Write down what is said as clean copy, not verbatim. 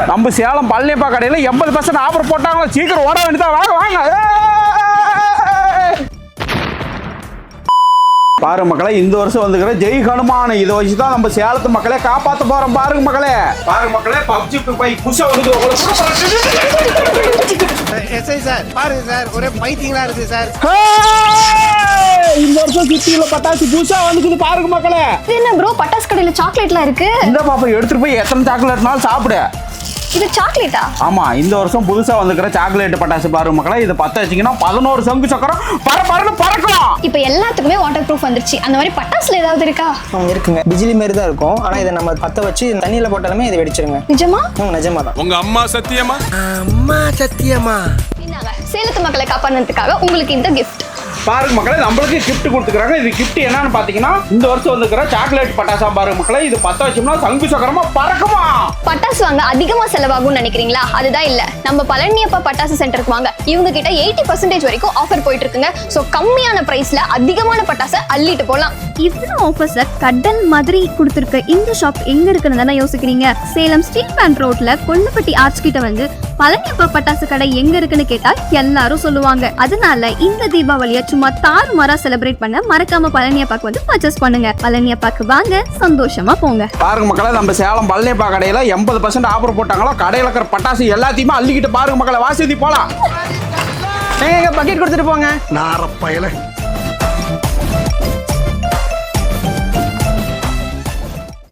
நம்ம சேலம் பழனியப்பா கடையில் 80% ஆஃபர் போட்டாங்களா, சீக்கிரம் ஓட வேண்டியதா, வாங்க வாங்க. பாருங்க மக்களே, இந்த வருஷம் வந்துக்கிற ஜெய் ஹனுமான் இதை வச்சு தான் நம்ம சேலத்து மக்களே காப்பாற்ற போறோம். பாருங்க மக்களே, பாருங்க மக்களே, பப்ஜி பை புதுசா வந்து எஸ்ஐ சார் பாருங்க சார், ஒரே பைத்தியங்களா இருக்கு சார். இந்த வருஷம் கிட்டியில பட்டாசு புதுசா வந்துக்குது. பாருங்க மக்களே, என்ன ப்ரோ பட்டாசு கடையில சாக்லேட்லாம் இருக்கு? இந்த பாப்பா எடுத்துட்டு போய் எத்தனை சாக்லேட்னாலும் சாப்பிடு. இது சாக்லேட்டா? ஆமா, இந்த வருஷம் புதுசா வந்துக்கிற சாக்லேட் பட்டாசு பாருங்க மக்களே, இது பத்த வச்சீங்கன்னா 11 சங்கு சக்கரம் பரபரன்னு பறக்கலாம். இப்போ எல்லாத்துக்குமே வாட்டர் ப்ரூஃப் வந்துருச்சு. அந்த மாதிரி பட்டாசுல ஏதாவது இருக்கா? இருக்குங்க, பிஜிலி மாதிரி தான் இருக்கும். ஆனா இதை நம்ம பத்த வச்சு தண்ணியில போட்டாலுமே இதை வெடிச்சிருங்க. நிஜமா? நிஜமா தான். உங்க அம்மா சத்தியமா? அம்மா சத்தியமா? என்னங்க, சேலத்து மக்களை காப்பாற்றுறதுக்காக உங்களுக்கு இந்த கிஃப்ட். பாருங்க மக்களே, நம்மளுக்கு கிஃப்ட் கொடுத்துக்கிறாங்க. இது கிஃப்ட் என்னன்னு பாத்தீங்கன்னா, இந்த வருஷம் வந்துக்கிற சாக்லேட் பட்டாசா பாருங்க மக்களே, இது பத்த வச்சோம்னா சங்கு சக்கரமா பறக்குமா. பட்டாசு வாங்க அதிகமா செலவாகும்னு நினைக்கிறீங்களா? அதுதான் இல்ல. நம்ம பழனியப்பா பட்டாசு சென்டருக்கு வாங்க. இவங்க கிட்ட 80% வரைக்கும் ஆஃபர் போயிட்டு இருக்குங்க. சோ கம்மியான பிரைஸ்ல அதிகமான பட்டாசை அள்ளிட்டு போலாம். இவ்வளோ ஆஃபர்ஸை கடல் மாதிரி கொடுத்துருக்க இந்த ஷாப் எங்க இருக்குன்னு தானே யோசிக்கிறீங்க? சேலம் ஸ்டீல் பிளான்ட் ரோட்ல கொல்லுப்பட்டி ஆர்ச் கிட்ட வந்து பழனியப்பா பட்டாசு கடை எங்க இருக்குன்னு கேட்டா எல்லாரும் சொல்லுவாங்க. அதனால இந்த தீபாவளியை சும்மா தாறுமாறா செலிப்ரேட் பண்ண மறக்காம பழனியப்பாக்கு வந்து பர்ச்சேஸ் பண்ணுங்க. பழனியப்பாக்கு வாங்க, சந்தோஷமா போங்க. பாருங்க மக்களே, நம்ம சேலம் பழனியப்பா கடையில 80% ஆஃபர் போட்டாங்களா, கடையில இருக்கிற பட்டாசு எல்லாத்தையுமே அள்ளிக்கிட்டு பாருங்க மக்களே, வாசதி போலாம். பக்கெட் கொடுத்துட்டு போங்க. நாரப்பயல